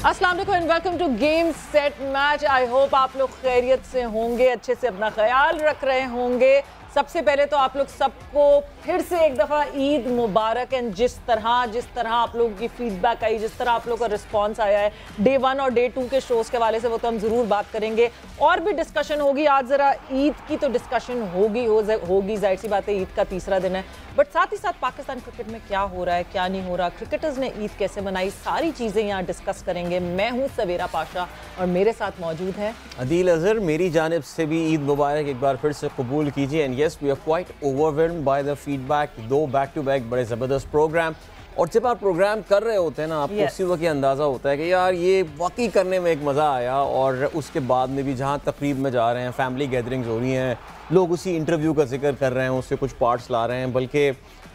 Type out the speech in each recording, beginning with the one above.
अस्सलाम वालेकुम and welcome to game set match. I hope आप लोग खैरियत से होंगे, अच्छे से अपना ख्याल रख रहे होंगे। सबसे पहले तो आप लोग सबको फिर से एक दफ़ा ईद मुबारक। एंड जिस तरह आप लोगों की फीडबैक आई, जिस तरह आप लोगों का रिस्पांस आया है डे 1 और डे 2 के शोज़ के हवाले से, वो तो हम ज़रूर बात करेंगे और भी डिस्कशन होगी। आज ज़रा ईद की तो डिस्कशन होगी, जाहिर सी बात है, ईद का तीसरा दिन है। बट साथ ही साथ पाकिस्तान क्रिकेट में क्या हो रहा है, क्या नहीं हो रहा, क्रिकेटर्स ने ईद कैसे मनाई, सारी चीज़ें यहाँ डिस्कस करेंगे। मैं हूँ सवेरा पाशा और मेरे साथ मौजूद हैं अदील अजहर। मेरी जानिब से भी ईद मुबारक एक बार फिर से कबूल कीजिए। And yes, we are quite overwhelmed by the feedback. दो बैक टू बैक बड़े ज़बरदस्त प्रोग्राम, और जब आप प्रोग्राम कर रहे होते हैं ना, आपको उसी वक्त अंदाज़ा होता है कि यार ये वाकई करने में एक मज़ा आया। और उसके बाद में भी जहाँ तकरीब में जा रहे हैं, फैमिली गैदरिंग्स हो रही हैं, लोग उसी इंटरव्यू का जिक्र कर रहे हैं, उससे कुछ पार्ट्स ला रहे हैं। बल्कि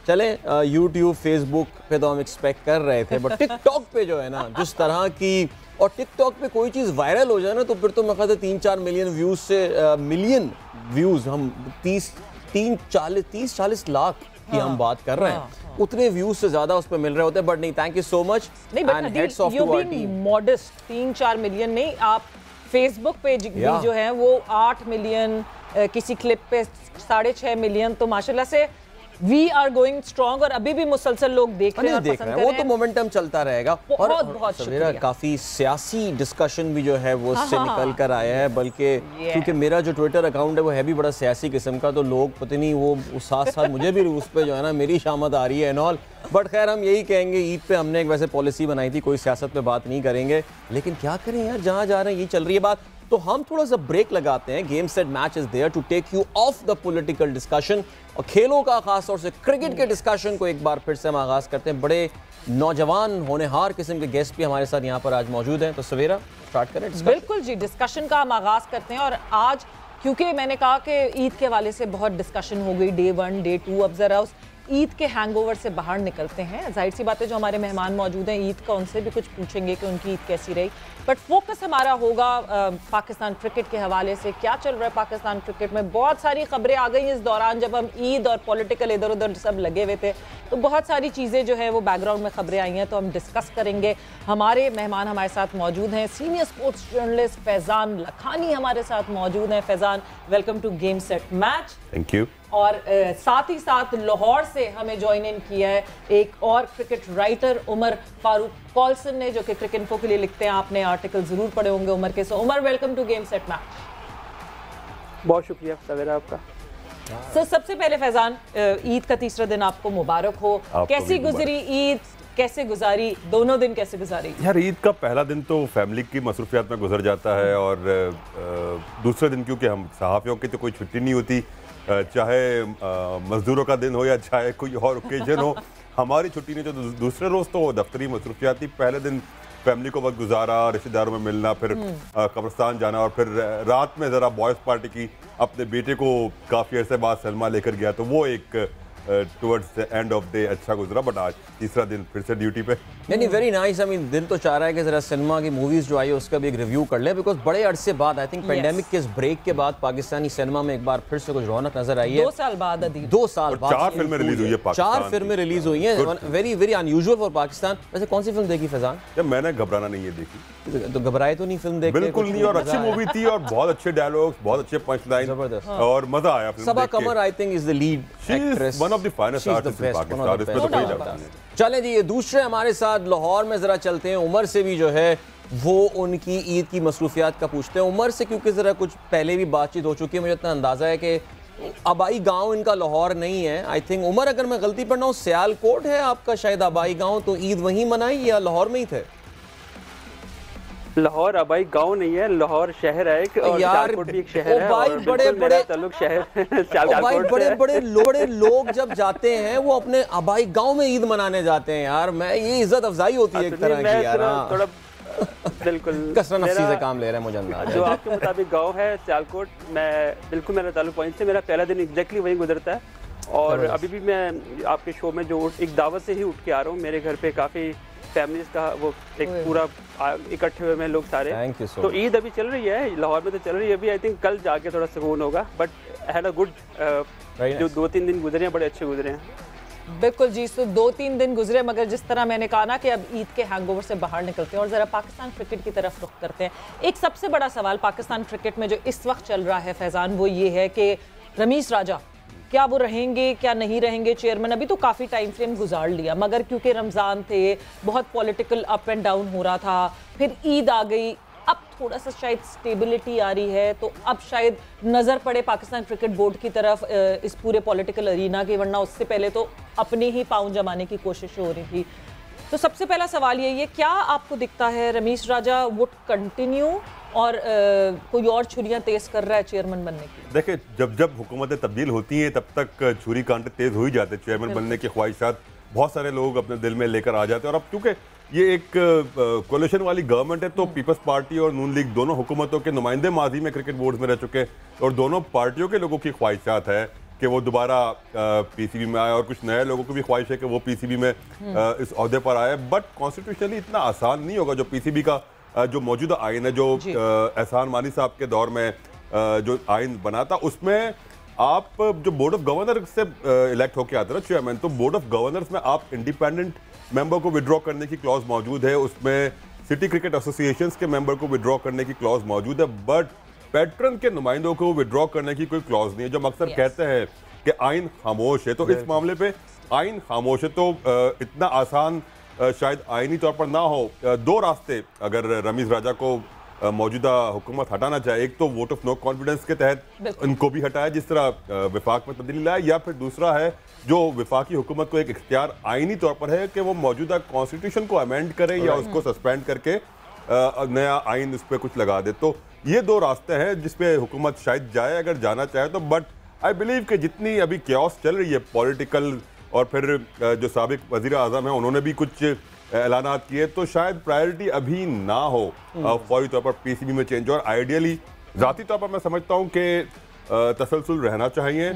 चलें यूट्यूब फेसबुक पे तो हम एक्सपेक्ट कर रहे थे, बट टिकटॉक पे जो है ना, जिस तरह की, और टिकटॉक पे कोई चीज़ वायरल हो जाए ना, तो फिर तो मैं कहता 3-4 मिलियन व्यूज़ से मिलियन व्यूज़, हम 30-40 लाख की हम बात कर रहे हैं, उतने व्यूज से ज्यादा उस पर मिल रहे होते हैं। बट नहीं, thank you so much and hats off to our team. Modest 3-4 million नहीं, आप फेसबुक पेज भी जो है वो 8 मिलियन, किसी क्लिप पे 6.5 मिलियन, तो माशाल्लाह से वी आर गोइंग स्ट्रॉन्ग। और अभी भी मुसलसल लोग देख रहे हैं, वो तो मोमेंटम चलता रहेगा। बहुत मेरा काफी सियासी डिस्कशन भी जो है वो उससे निकल कर आया है, बल्कि क्योंकि मेरा जो ट्विटर अकाउंट है वो है भी बड़ा सियासी किस्म का, तो लोग पता नहीं वो साथ साथ मुझे भी उस पर जो है ना मेरी शामत आ रही है एंड ऑल। बट खैर, हम यही कहेंगे, ईद पे हमने एक वैसे पॉलिसी बनाई थी, कोई सियासत पे बात नहीं करेंगे, लेकिन क्या करें यार, जहाँ जा रहे हैं ये चल रही है बात। तो हम थोड़ा सा ब्रेक लगाते हैं। Game set match is there to take you off the political discussion, और खेलों का खास तौर से क्रिकेट के डिस्कशन को एक बार फिर से हम आगाज करते हैं। बड़े नौजवान होनहार किस्म के गेस्ट भी हमारे साथ यहाँ पर आज मौजूद हैं, तो सवेरा स्टार्ट करें डिस्कशन। बिल्कुल जी, डिस्कशन का हम आगाज करते हैं। और आज क्योंकि मैंने कहा कि ईद के हवाले से बहुत डिस्कशन हो गई, डे 1 डे 2, अब जरा उस ईद के हैंगओवर से बाहर निकलते हैं। जाहिर सी बात है, जो हमारे मेहमान मौजूद हैं ईद का, उनसे भी कुछ पूछेंगे कि उनकी ईद कैसी रही। बट फोकस हमारा होगा पाकिस्तान क्रिकेट के हवाले से, क्या चल रहा है पाकिस्तान क्रिकेट में। बहुत सारी खबरें आ गई इस दौरान, जब हम ईद और पॉलिटिकल इधर उधर सब लगे हुए थे, तो बहुत सारी चीज़ें जो है वो बैकग्राउंड में खबरें आई हैं, तो हम डिस्कस करेंगे। हमारे मेहमान हमारे साथ मौजूद हैं, senior sports journalist Faizan Lakhani हमारे साथ मौजूद हैं। Faizan, welcome to game set match. Thank you. और साथ ही साथ लाहौर से हमें ज्वाइन इन किया है एक और क्रिकेट राइटर उमर फारूक कॉल्सन ने, जो कि क्रिकेट इन्फो के लिए लिखते हैं। आपने आर्टिकल जरूर पढ़े होंगे उमर के। So Umar, welcome to game set match. बहुत शुक्रिया सवेरा आपका। सो सबसे पहले फैज़ान, ईद का तीसरा दिन आपको मुबारक हो। कैसी गुजरी ईद, कैसे गुजारी, दोनों दिन कैसे गुजारी? यार, ईद का पहला दिन तो फैमिली की मसरूफियात में गुजर जाता है, और दूसरे दिन क्योंकि हम सहाफ़ियों की तो कोई छुट्टी नहीं होती, चाहे मजदूरों का दिन हो या चाहे कोई और ओकेजन हो, हमारी छुट्टी नहीं। तो दूसरे रोज़ तो दफ्तरी मसरूफियात थी। पहले दिन फैमिली को वक्त गुजारा, रिश्तेदारों में मिलना, फिर कब्रिस्तान जाना, और फिर रात में ज़रा बॉयज़ पार्टी की, अपने बेटे को काफ़ी अरसे बाद सलमा लेकर गया, तो वो एक towards the end of day अच्छा गुजरा। बट आज तीसरा दिन फिर से ड्यूटी पे। नहीं, वेरी नाइस। आई मीन, दिल तो चाह रहा है कि जरा सिनेमा की मूवीज जो आई है उसका भी एक रिव्यू कर लें, बिकॉज बड़े अरसे बाद, आई थिंक पेंडेमिक के इस ब्रेक के बाद, पाकिस्तानी सिनेमा में एक बार फिर से कुछ रौनक नजर आई है। 2 साल बाद, 2 साल बाद 4 फिल्में रिलीज हुई है पाकिस्तान। 4 फिल्में रिलीज हुई हैं, very very unusual for Pakistan. वैसे कौन सी फिल्म देखी फैज़ान? मैंने घबराना नहीं है देखी। तो घबराए तो नहीं फिल्म देख के? बिल्कुल नहीं, और अच्छी मूवी थी, और बहुत अच्छे डायलॉग्स, बहुत अच्छे पंच लाइन, जबरदस्त, और मजा आया। Saba Qamar I think is the lead actress, one of the finest artist in Pakistan, इसमें तो कोई डाउट नहीं। चलें जी, ये दूसरे हमारे साथ लाहौर में जरा चलते हैं। उमर से भी जो है वो उनकी ईद की मसरूफियात का पूछते हैं उमर से, क्योंकि ज़रा कुछ पहले भी बातचीत हो चुकी है। मुझे इतना अंदाज़ा है कि आबाई गांव इनका लाहौर नहीं है। आई थिंक उमर, अगर मैं गलती पर ना हूँ, सियालकोट है आपका शायद आबाई गांव, तो ईद वहीं मनाई या लाहौर में ही थे? लाहौर आबाई गांव नहीं है, लाहौर शहर है एक, और सियालकोट भी एक शहर है। भाई, बड़े ताल्लुक शहर भाई, बड़े लोग जब जाते हैं वो अपने आबाई गांव में ईद मनाने जाते हैं यार। मैं, ये इज्जत अफजाई होती है एक तरह की यार। थोड़ा बिल्कुल कसरत नफ्सी से काम ले रहे हैं, मुझे अंदाजा है। जो आपके मुताबिक गांव है सियालकोट, मैं बिल्कुल, मेरा ताल्लुक वहीं से, मेरा पहला दिन एग्जैक्टली वहीं गुजरता है। और अभी भी मैं आपके शो में जो एक दावत से ही उठ के आ रहा हूँ, मेरे घर पे काफ़ी फैमिलीज का वो एक पूरा इकट्ठे हुए हैं लोग सारे। तो ईद अभी चल रही है लाहौर में, तो चल रही है अभी। आई थिंक कल जाके थोड़ा सुकून होगा, बट हैड अ गुड, जो 2-3 दिन गुजरे हैं बड़े अच्छे गुजरे हैं। बिल्कुल जी। तो 2-3 दिन गुजरे, मगर जिस तरह मैंने कहा ना कि अब ईद के हैंगओवर से बाहर निकलते हैं और ज़रा पाकिस्तान क्रिकेट की तरफ रुख करते हैं। एक सबसे बड़ा सवाल पाकिस्तान क्रिकेट में जो इस वक्त चल रहा है फैज़ान, वो ये है कि रमीज़ राजा क्या वो रहेंगे क्या नहीं रहेंगे चेयरमैन। अभी तो काफ़ी टाइम फ्रेम गुजार लिया, मगर क्योंकि रमज़ान थे, बहुत पॉलिटिकल अप एंड डाउन हो रहा था, फिर ईद आ गई, अब थोड़ा सा शायद स्टेबिलिटी आ रही है, तो अब शायद नज़र पड़े पाकिस्तान क्रिकेट बोर्ड की तरफ इस पूरे पॉलिटिकल अरीना की, वरना उससे पहले तो अपने ही पाँव जमाने की कोशिश हो रही थी। तो सबसे पहला सवाल यही है, क्या आपको दिखता है रमीज़ राजा वुड कंटिन्यू और कोई और छुरियां तेज कर रहा है चेयरमैन बनने की? देखिए, जब जब हुकूमतें तब्दील होती हैं तब तक छुरी कांटे तेज हो ही जाते हैं। चेयरमैन बनने की ख्वाहिशात बहुत सारे लोग अपने दिल में लेकर आ जाते हैं, और अब चूंकि ये एक कोलिशन वाली गवर्नमेंट है, तो पीपल्स पार्टी और नून लीग दोनों हुकूमतों के नुमाइंदे माजी में क्रिकेट बोर्ड में रह चुके हैं, और दोनों पार्टियों के लोगों की ख्वाहिशात है कि वो दोबारा पीसीबी में आए, और कुछ नए लोगों को भी ख्वाहिश है कि वो पीसीबी में इस ओहदे पर आए। बट कॉन्स्टिट्यूशनली इतना आसान नहीं होगा। जो पीसीबी का जो मौजूदा आइन है, जो एहसान मानी साहब के दौर में जो आइन बना था, उसमें आप जो बोर्ड ऑफ गवर्नर से इलेक्ट होकर आते हैं ना चेयरमैन, तो बोर्ड ऑफ गवर्नर्स में आप इंडिपेंडेंट मेंबर को विड्रॉ करने की क्लॉज मौजूद है, उसमें सिटी क्रिकेट एसोसिएशंस के मेंबर को विड्रॉ करने की क्लॉज मौजूद है, बट पैट्रन के नुमाइंदों को विड्रॉ करने की कोई क्लॉज नहीं है। जो अक्सर कहते हैं कि आइन खामोश है, तो इस मामले पे आइन खामोश है, तो इतना आसान शायद आइनी तौर पर ना हो। दो रास्ते अगर रमीज़ राजा को मौजूदा हुकूमत हटाना चाहे, एक तो वोट ऑफ नो कॉन्फिडेंस के तहत इनको भी हटाया जिस तरह विफाक में तब्दीली लाया, या फिर दूसरा है जो विफाकी हुकूमत को एक इख्तियार आइनी तौर पर है कि वो मौजूदा कॉन्स्टिट्यूशन को अमेंड करे या उसको सस्पेंड करके नया आइन उस पर कुछ लगा दे। तो ये दो रास्ते हैं जिसपे हुकूमत शायद जाए अगर जाना चाहे तो। बट आई बिलीव कि जितनी अभी क्यास चल रही है पॉलिटिकल, और फिर जो साबिक वज़ीर आज़म है उन्होंने भी कुछ ऐलानात किए, तो शायद प्रायोरिटी अभी ना हो फौरी तौर पर पीसीबी में चेंज। और आइडियली ज़ाती तौर पर मैं समझता हूँ कि तसलसल रहना चाहिए,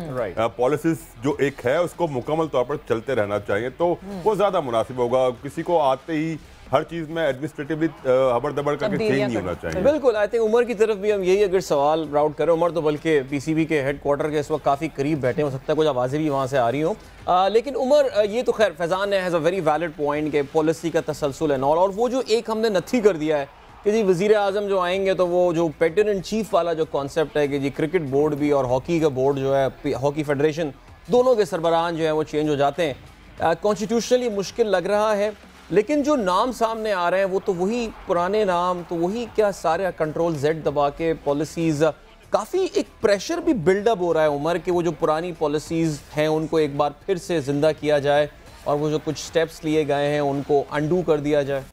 पॉलिसीज जो एक है उसको मुकम्मल तौर पर चलते रहना चाहिए, तो वो ज़्यादा मुनासिब होगा। किसी को आते ही हर चीज़ में एडमिनिस्ट्रेटिवली हबड़-दबड़ करके चेंज नहीं होना चाहिए। बिल्कुल, आई थिंक उमर की तरफ भी हम यही अगर सवाल राउट करें, उमर तो बल्कि पीसीबी के हेडक्वार्टर के इस वक्त काफ़ी करीब बैठे, हो सकता है कुछ आवाज़ें भी वहाँ से आ रही हों। लेकिन उमर, ये तो खैर फैज़ान ने has a very valid point कि पॉलिसी का तसलसल एंड ऑल, और वो जो एक हमने नथी कर दिया है कि जी वज़ीर आज़म जो आएंगे तो वो जो पैटर्न इन चीफ वाला जो कॉन्सेप्ट है कि जी क्रिकेट बोर्ड भी और हॉकी का बोर्ड जो है, हॉकी फेडरेशन, दोनों के सरबराहान जो है वो चेंज हो जाते हैं। कॉन्स्टिट्यूशनली मुश्किल लग रहा है, लेकिन जो नाम सामने आ रहे हैं वो तो वही पुराने नाम, तो वही क्या सारे कंट्रोल जेड दबा के पॉलिसीज़, काफ़ी एक प्रेशर भी बिल्डअप हो रहा है उमर के वो जो पुरानी पॉलिसीज़ हैं उनको एक बार फिर से ज़िंदा किया जाए, और वो जो कुछ स्टेप्स लिए गए हैं उनको अंडू कर दिया जाए।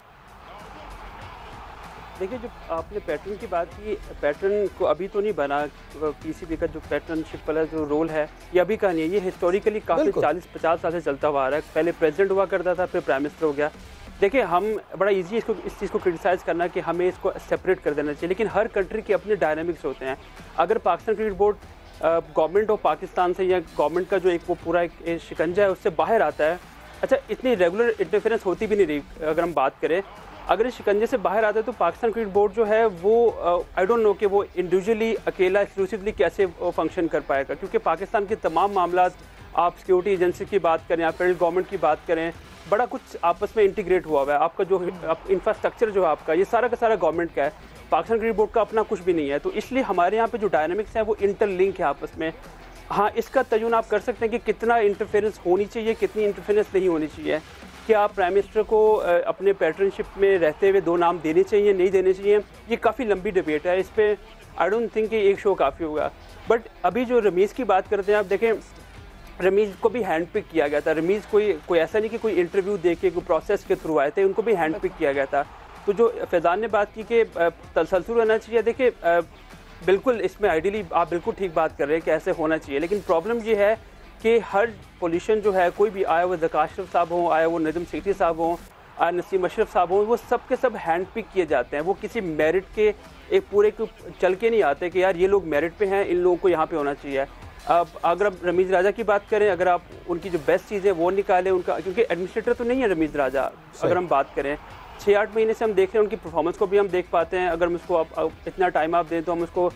देखिए, जो आपने पैटर्न की बात की, पैटर्न को अभी तो नहीं बना, पीसीबी का जो पैटर्नशिप वाला जो रोल है ये अभी का नहीं है, ये हिस्टोरिकली काफ़ी 40-50 साल से चलता हुआ आ रहा है। पहले प्रेसिडेंट हुआ करता था, फिर प्राइम मिनिस्टर हो गया। देखिए, हम बड़ा इजी इसको इस चीज़ को क्रिटिसाइज़ करना कि हमें इसको सेपरेट कर देना चाहिए, लेकिन हर कंट्री के अपने डायनामिक्स होते हैं। अगर Pakistan cricket board government of Pakistan से या गवर्नमेंट का जो एक वो पूरा एक शिकंजा है उससे बाहर आता है, अच्छा इतनी रेगुलर इंटरफेरेंस होती भी नहीं रही अगर हम बात करें, अगर इस शिकंजे से बाहर आता है तो पाकिस्तान क्रिकेट बोर्ड जो है वो आई डोंट नो कि वो इंडिविजुअली अकेला एक्सक्लूसिवली कैसे फंक्शन कर पाएगा, क्योंकि पाकिस्तान के तमाम मामला, आप सिक्योरिटी एजेंसी की बात करें, आप फेडरल गवर्नमेंट की बात करें, बड़ा कुछ आपस में इंटीग्रेट हुआ हुआ है। आपका जो इंफ्रास्ट्रक्चर जो है आपका, ये सारा का सारा गवर्नमेंट का है, पाकिस्तान क्रिकेट बोर्ड का अपना कुछ भी नहीं है। तो इसलिए हमारे यहाँ पे जो डायनामिक्स है वो इंटरलिंक है आपस में। हाँ, इसका तयन आप कर सकते हैं कि कितना इंटरफेरेंस होनी चाहिए, कितनी इंटरफेरेंस नहीं होनी चाहिए। क्या आप प्राइम मिनिस्टर को अपने पैटर्नशिप में रहते हुए 2 नाम देने चाहिए, नहीं देने चाहिए, ये काफ़ी लंबी डिबेट है। इस पर आई डोंट थिंक कि एक शो काफ़ी होगा। बट अभी जो रमीज़ की बात करते हैं, आप देखें रमीज़ को भी हैंड पिक किया गया था। रमीज़ कोई ऐसा नहीं कि कोई इंटरव्यू दे के कोई प्रोसेस के थ्रू आए थे, उनको भी हैंड पिक किया गया था। तो जो फैज़ान ने बात की कि तसलसल रहना चाहिए, देखिए बिल्कुल इसमें आइडियली आप बिल्कुल ठीक बात कर रहे हैं कि ऐसे होना चाहिए, लेकिन प्रॉब्लम ये है कि हर पोजीशन जो है, कोई भी आया वो ज़कात अशरफ साहब हों, आया वो नजम सेठी साहब हों, आया नसीम अशरफ साहब हों, वो सब के सब हैंड पिक किए जाते हैं। वो किसी मेरिट के एक पूरे को चल के नहीं आते कि यार ये लोग मेरिट पे हैं, इन लोगों को यहाँ पे होना चाहिए। अब अगर आप रमीज़ राजा की बात करें, अगर आप उनकी जो बेस्ट चीज़ें वो निकालें उनका, क्योंकि एडमिनिस्ट्रेटर तो नहीं है रमीज़ राजा, अगर हम बात करें 6-8 महीने से हम देख रहे हैं, उनकी परफॉर्मेंस को भी हम देख पाते हैं। अगर हम उसको इतना टाइम आप दें तो हम उसको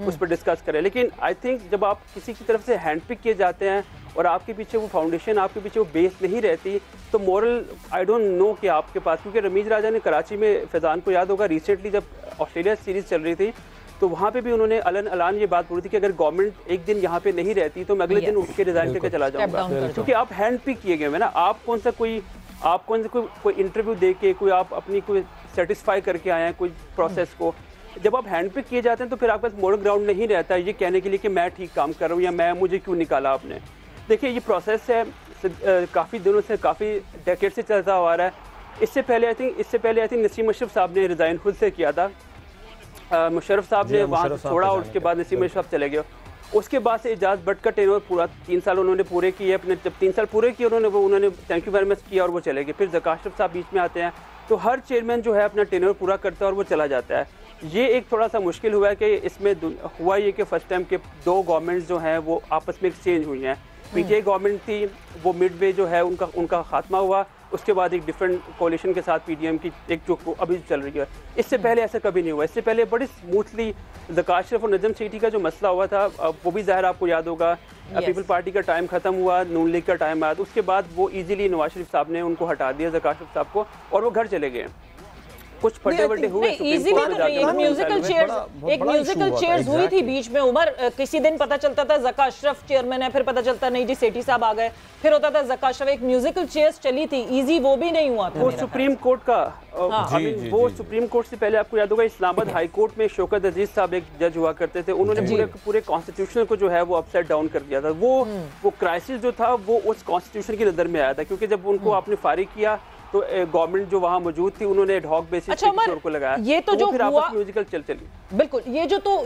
उस पर डिस्कस करें, लेकिन आई थिंक जब आप किसी की तरफ से हैंड पिक किए जाते हैं और आपके पीछे वो फाउंडेशन, आपके पीछे वो बेस नहीं रहती, तो मॉरल आई डोंट नो कि आपके पास, क्योंकि रमीज़ राजा ने कराची में, फैज़ान को याद होगा रिसेंटली जब ऑस्ट्रेलिया सीरीज़ चल रही थी तो वहाँ पे भी उन्होंने अलान ये बात बोली थी कि अगर गवर्नमेंट एक दिन यहाँ पे नहीं रहती तो मैं अगले दिन उठ के रिजाइन करके चला जाऊँगा, क्योंकि आप हैंड पिक किए गए हैं ना। आप कौन सा कोई इंटरव्यू दे के कोई आप अपनी कोई सेटिस्फाई करके आए हैं कोई प्रोसेस को, जब आप हैंड पिक किए जाते हैं तो फिर आपके पास मॉरल ग्राउंड नहीं रहता है ये कहने के लिए कि मैं ठीक काम कर रहा हूँ या मुझे क्यों निकाला आपने। देखिए ये प्रोसेस है काफ़ी दिनों से, काफ़ी डेकेड से चलता हुआ रहा है। इससे पहले आई थिंक नसीम अशरफ साहब ने रिज़ाइन खुद से किया था, मुशर्रफ साहब ने वहाँ से छोड़ा और उसके बाद नसीम अशरफ चले गए। उसके बाद से एजाज भट्ट का टेनोर पूरा 3 साल उन्होंने पूरे किए अपने, जब 3 साल पूरे किए उन्होंने थैंक यू वेरी मच किया और वो चले गए। फिर ज़कात अशरफ साहब बीच में आते हैं, तो हर चेयरमैन जो है अपना टेनोर पूरा करता है और वो चला जाता है। ये एक थोड़ा सा मुश्किल हुआ है कि इसमें हुआ ये कि फर्स्ट टाइम के 2 गवर्नमेंट्स जो हैं वो आपस में एक्सचेंज हुई हैं। पीटीआई गवर्नमेंट थी, वो मिडवे जो है उनका खात्मा हुआ, उसके बाद एक डिफरेंट कोalition के साथ पीडीएम की एक जो अभी चल रही है। इससे पहले ऐसा कभी नहीं हुआ। इससे पहले बड़ी स्मूथली ज़कात अशरफ और नजम सेठी का जो मसला हुआ था वो भी ज़ाहिर आपको याद होगा, पीपल पार्टी का टाइम ख़त्म हुआ, नून लीग का टाइम आया, तो उसके बाद वो इजीली नवाज शरीफ साहब ने उनको हटा दिया ज़कात अशरफ साहब को और वो घर चले गए। कुछ फटे हुए एक म्यूजिकल चेयर्स हुई थी बीच में उमर, किसी दिन पता चलता था ज़कात अशरफ चेयरमैन है, फिर पता चलता नहीं जी सेठी साहब आ गए, फिर होता था ज़कात अशरफ। एक म्यूजिकल चेयर्स चली थी, इजी वो भी नहीं हुआ था। वो सुप्रीम कोर्ट का वो सुप्रीम कोर्ट से पहले आपको याद होगा इस्लामाबाद हाई कोर्ट में शौकत अजीज साहब एक जज हुआ करते थे, उन्होंने पूरे कॉन्स्टिट्यूशन को जो है वो अपसाइड डाउन कर दिया था। वो क्राइसिस जो था वो उस कॉन्स्टिट्यूशन की नज़र में आया था, क्योंकि जब उनको आपने फारिग किया तो गवर्नमेंट जो वहां मौजूद थी उन्होंने एडहॉक बेसिस पे को लगाया। ये तो जो हुआ म्यूजिकल चली बिल्कुल,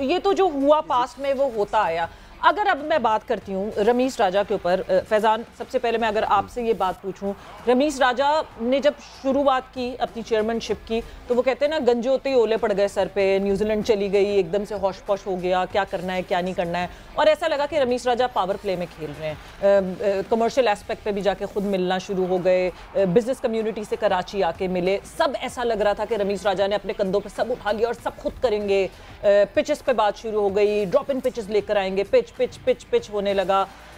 ये तो जो हुआ पास्ट में वो होता आया। अगर अब मैं बात करती हूँ रमीज़ राजा के ऊपर, फैज़ान सबसे पहले मैं अगर आपसे ये बात पूछूं, रमीज़ राजा ने जब शुरुआत की अपनी चेयरमैनशिप की तो वो कहते हैं ना गंजे होते ही ओले पड़ गए सर पे, न्यूजीलैंड चली गई, एकदम से होश पोश हो गया, क्या करना है क्या नहीं करना है, और ऐसा लगा कि रमीज़ राजा पावर प्ले में खेल रहे हैं। कमर्शियल एस्पेक्ट पे भी जाके खुद मिलना शुरू हो गए, बिजनेस कम्युनिटी से कराची आके मिले, सब ऐसा लग रहा था कि रमीज़ राजा ने अपने कंधों पर सब उठा लिया और सब खुद करेंगे। पिचेस पे बात शुरू हो गई, ड्रॉप इन पिचेस लेकर आएंगे, पिच होने लगा,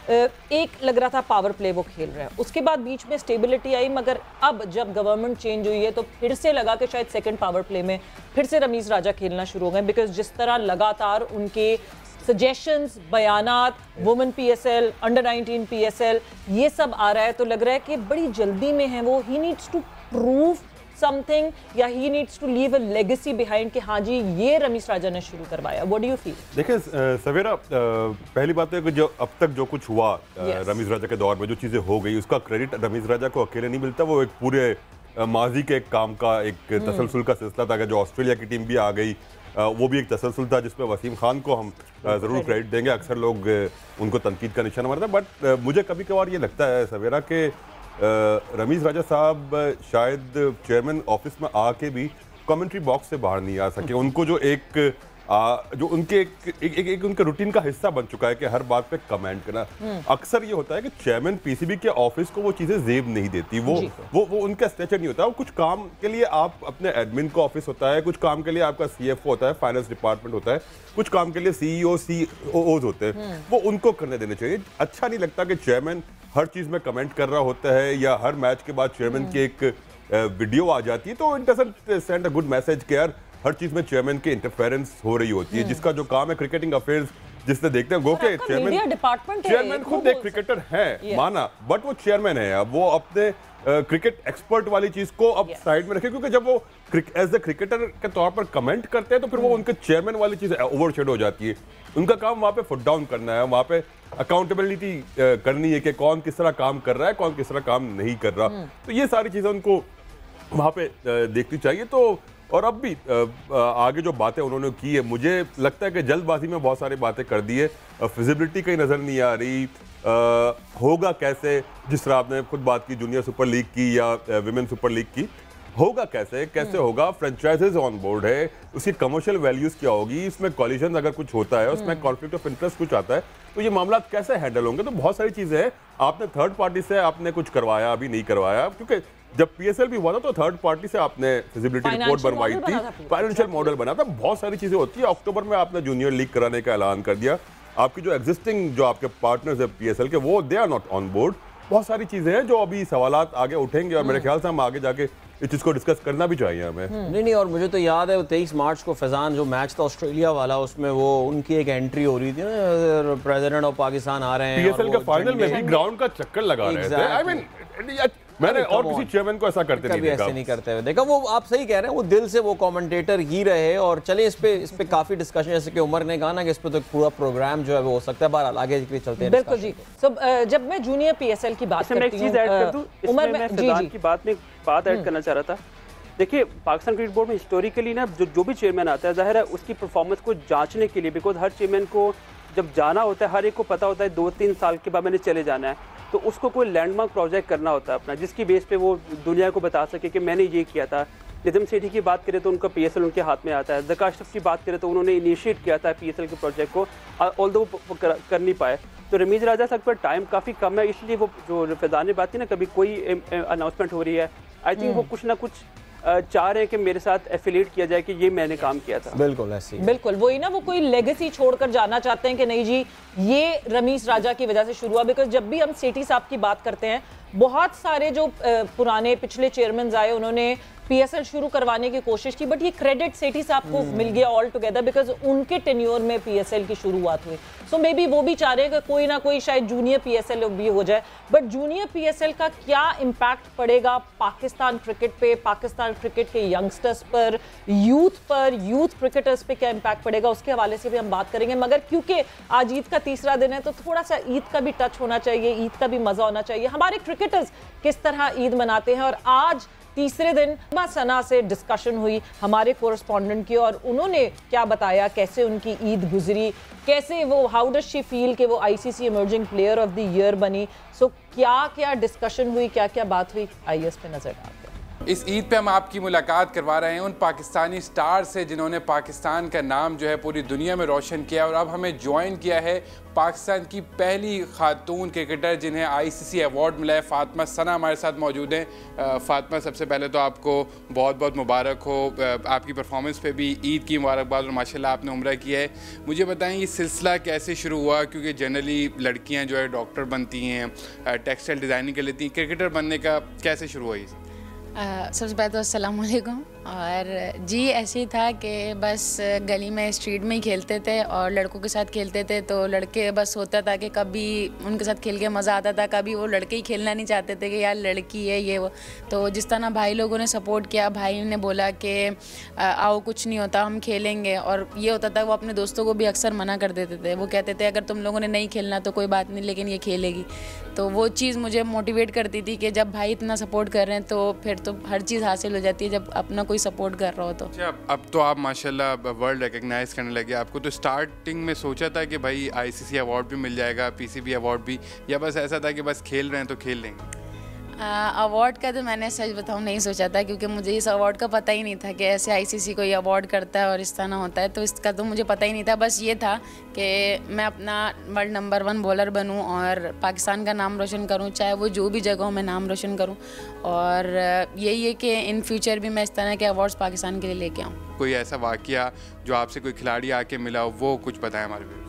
एक लग रहा था पावर प्ले वो खेल रहे हैं। उसके बाद बीच में स्टेबिलिटी आई, मगर अब जब गवर्नमेंट चेंज हुई है तो फिर से लगा कि शायद सेकंड पावर प्ले में फिर से रमीज़ राजा खेलना शुरू हो गए, बिकॉज जिस तरह लगातार उनके सजेशंस, बयानात, वुमेन पीएसएल, अंडर 19 पीएसएल, ये सब आ रहा है तो लग रहा है कि बड़ी जल्दी में है वो, he needs to prove something या he needs to leave a legacy behind कि हाँ जी ये रमीज़ राजा ने शुरू करवाया। What do you feel? देखिए सवेरा, पहली बात है कि जो अब तक जो कुछ हुआ रमीज़ राजा के दौर में जो चीज़ें हो गई उसका क्रेडिट रमीज़ राजा को अकेले नहीं मिलता, वो एक पूरे माजी के एक काम का एक तसलसल का सिलसिला था। जो ऑस्ट्रेलिया की टीम भी आ गई वो भी एक तसलसल था जिसमें वसीम खान को हम ज़रूर क्रेडिट देंगे। अक्सर लोग उनको तनकीद का निशाना मारते हैं, बट मुझे कभी कभार ये लगता है सवेरा के रमीज़ राजा साहब शायद चेयरमैन ऑफिस में आके भी कमेंट्री बॉक्स से बाहर नहीं आ सके। उनको जो जो उनके एक उनके रूटीन का हिस्सा बन चुका है कि हर बात पे कमेंट करना। अक्सर ये होता है कि चेयरमैन पीसीबी के ऑफिस को वो चीज़ें जेब नहीं देती, वो उनका स्ट्रेचर नहीं होता। कुछ काम के लिए आप अपने एडमिन का ऑफिस होता है, कुछ काम के लिए आपका सीएफओ होता है, फाइनेंस डिपार्टमेंट होता है, कुछ काम के लिए सीईओ सीओओज होते हैं, वो उनको करने देने चाहिए। अच्छा नहीं लगता कि चेयरमैन हर चीज़ में कमेंट कर रहा होता है या हर मैच के बाद चेयरमैन की एक वीडियो आ जाती है, तो it doesn't send a good message कि यार हर चीज़ में चेयरमैन की इंटरफेरेंस हो रही होती है। जिसका जो काम है क्रिकेटिंग अफेयर्स जिसने देखते हैं, गो के चेयरमैन खुद एक क्रिकेटर है माना, बट वो चेयरमैन है। अब वो अपने क्रिकेट एक्सपर्ट वाली चीज को अब साइड में रखे, क्योंकि जब वो एज द क्रिकेटर के तौर पर कमेंट करते हैं तो फिर वो उनके चेयरमैन वाली चीज ओवरशेड हो जाती है। उनका काम वहाँ पे फुट डाउन करना है, वहाँ पे अकाउंटेबिलिटी करनी है कि कौन किस तरह काम कर रहा है, कौन किस तरह काम नहीं कर रहा। तो ये सारी चीजें उनको वहाँ पे देखनी चाहिए। तो और अब भी आगे जो बातें उन्होंने की है, मुझे लगता है कि जल्दबाजी में बहुत सारी बातें कर दी है, फिजिबिलिटी कहीं नज़र नहीं आ रही। होगा कैसे, जिस तरह आपने खुद बात की जूनियर सुपर लीग की या विमेन सुपर लीग की, होगा कैसे होगा? फ्रेंचाइजेज ऑन बोर्ड है, उसकी कमर्शियल वैल्यूज क्या होगी, इसमें कॉलिजन अगर कुछ होता है, उसमें कॉन्फ्लिक्ट ऑफ इंटरेस्ट कुछ आता है, तो ये मामला कैसे हैंडल होंगे? तो बहुत सारी चीजें हैं। आपने थर्ड पार्टी से आपने कुछ करवाया, अभी नहीं करवाया, क्योंकि जब पीएसएल भी हुआ था तो थर्ड पार्टी से आपने फिजिबिलिटी रिपोर्ट बनवाई थी, फाइनेंशियल मॉडल बना था, बहुत सारी चीजें होती है। अक्टूबर में आपने जूनियर लीग कराने का ऐलान कर दिया, आपकी जो एग्जिस्टिंग जो आपके पार्टनर्स है PSL के, वो they are not on board. बहुत सारी चीजें हैं जो अभी सवालात आगे उठेंगे और मेरे ख्याल से हम आगे जाके इस चीज को डिस्कस करना भी चाहिए हमें। नहीं, और मुझे तो याद है 23 मार्च को फैजान जो मैच था ऑस्ट्रेलिया वाला, उसमें वो उनकी एक एंट्री हो रही थी ना, प्रेसिडेंट ऑफ पाकिस्तान आ रहे हैं, PSL के फाइनल में भी ग्राउंड का चक्कर लगा रहे थे। आई मीन मैंने और किसी चेयरमैन को ऐसा करते नहीं देखा, ऐसे नहीं करते हुए देखा। वो आप सही कह रहे हैं, वो दिल से वो कमेंटेटर ही रहे। और चलिए इस पे काफी डिस्कशन, जैसे कि उमर ने कहा ना कि इस पे तो पूरा प्रोग्राम जो है वो हो सकता है। बहरहाल आगे चलते हैं। बिल्कुल जी। जब मैं जूनियर PSL की बात करती हूँ, उमर मैं फैजान की बात में बात ऐड करना चाह रहा था। देखिए, पाकिस्तान क्रिकेट बोर्ड में हिस्टोरिकली ना जो भी चेयरमैन आता है, जाहिर है उसकी परफॉर्मेंस को जांचने के लिए, बिकॉज हर चेयरमैन को जब जाना होता है, हर एक को पता होता है 2-3 साल के बाद मैंने चले जाना है, तो उसको कोई लैंडमार्क प्रोजेक्ट करना होता है अपना, जिसकी बेस पे वो दुनिया को बता सके कि मैंने ये किया था। निज़म सेठी की बात करें तो उनका PSL उनके हाथ में आता है। ज़का अशरफ की बात करें तो उन्होंने इनिशिएट किया था PSL के प्रोजेक्ट को, ऑल्दो कर नहीं पाए। तो रमीज़ राजा साहब पर टाइम काफ़ी कम है, इसलिए वो जो फैजान ने बात थी ना, कभी कोई अनाउंसमेंट हो रही है, आई थिंक वो कुछ ना कुछ चाह रहे हैं कि मेरे साथ एफिलिएट किया जाए कि ये मैंने काम किया था। बिल्कुल ऐसे ही, बिल्कुल वही ना, वो कोई लेगेसी छोड़कर जाना चाहते हैं कि नहीं जी ये रमीज राजा की वजह से शुरू हुआ। बिकॉज जब भी हम सेठी साहब की बात करते हैं, बहुत सारे जो पुराने पिछले चेयरमैन आए, उन्होंने PSL शुरू करवाने की कोशिश की, बट ये क्रेडिट सेठी साहब को मिल गया ऑल टुगेदर, बिकॉज उनके टेन्योर में PSL की शुरुआत हुई। सो मे बी वो भी चाह रहे हैं कि कोई ना कोई शायद जूनियर PSL भी हो जाए। बट जूनियर PSL का क्या इम्पैक्ट पड़ेगा पाकिस्तान क्रिकेट पे, पाकिस्तान क्रिकेट के यंगस्टर्स पर, यूथ क्रिकेटर्स पे क्या इम्पैक्ट पड़ेगा, उसके हवाले से भी हम बात करेंगे। मगर क्योंकि आज ईद का तीसरा दिन है, तो थोड़ा सा ईद का भी टच होना चाहिए, ईद का भी मजा होना चाहिए। हमारे क्रिकेटर्स किस तरह ईद मनाते हैं, और आज तीसरे दिन सना से डिस्कशन हुई हमारे कोरेस्पॉन्डेंट की, और उन्होंने क्या बताया, कैसे उनकी ईद गुजरी, कैसे वो हाउ डज शी फील कि वो ICC emerging player of the year बनी। सो क्या क्या डिस्कशन हुई, क्या क्या बात हुई, आइए इस पे नजर डालते हैं। इस ईद पे हम आपकी मुलाकात करवा रहे हैं उन पाकिस्तानी स्टार से जिन्होंने पाकिस्तान का नाम जो है पूरी दुनिया में रोशन किया, और अब हमें ज्वाइन किया है पाकिस्तान की पहली खातून क्रिकेटर जिन्हें ICC अवार्ड मिला है, फातिमा सना हमारे साथ मौजूद हैं। फातिमा, सबसे पहले तो आपको बहुत बहुत मुबारक हो, आपकी परफॉर्मेंस पे भी ईद की मुबारकबाद, और माशाल्लाह आपने उम्रा किया है। मुझे बताएं ये सिलसिला कैसे शुरू हुआ, क्योंकि जनरली लड़कियां जो है डॉक्टर बनती हैं, टेक्सटाइल डिज़ाइनिंग कर लेती हैं, क्रिकेटर बनने का कैसे शुरू हुआ? सबसे पहले तो अस्सलाम वालेकुम। और जी ऐसे ही था कि बस गली में स्ट्रीट में ही खेलते थे और लड़कों के साथ खेलते थे, तो लड़के बस होता था कि कभी उनके साथ खेल के मज़ा आता था, कभी वो लड़के ही खेलना नहीं चाहते थे कि यार लड़की है ये वो। तो जिस तरह भाई लोगों ने सपोर्ट किया, भाई ने बोला कि आओ कुछ नहीं होता, हम खेलेंगे। और ये होता था वो अपने दोस्तों को भी अक्सर मना कर देते थे, वो कहते थे अगर तुम लोगों ने नहीं खेलना तो कोई बात नहीं, लेकिन ये खेलेगी। तो वो चीज़ मुझे मोटिवेट करती थी कि जब भाई इतना सपोर्ट कर रहे हैं तो फिर तो हर चीज़ हासिल हो जाती है जब अपना कोई सपोर्ट कर रहा हो तो। अच्छा, अब तो आप माशाल्लाह वर्ल्ड रिकग्नाइज करने लगे। आपको तो स्टार्टिंग में सोचा था कि भाई ICC अवार्ड भी मिल जाएगा, PCB अवार्ड भी, या बस ऐसा था कि बस खेल रहे हैं तो खेल लेंगे? अवार्ड का तो मैंने सच बताऊँ नहीं सोचा था, क्योंकि मुझे इस अवार्ड का पता ही नहीं था कि ऐसे ICC कोई अवार्ड करता है और इस तरह होता है, तो इसका तो मुझे पता ही नहीं था। बस ये था कि मैं अपना वर्ल्ड नंबर 1 बॉलर बनूं और पाकिस्तान का नाम रोशन करूं, चाहे वो जो भी जगह हो मैं नाम रोशन करूं। और यही है कि इन फ्यूचर भी मैं इस तरह के अवार्ड्स पाकिस्तान के लिए लेके आऊँ। कोई ऐसा वाकया जो आपसे कोई खिलाड़ी आके मिला, वो कुछ बताएं हमारे लिए।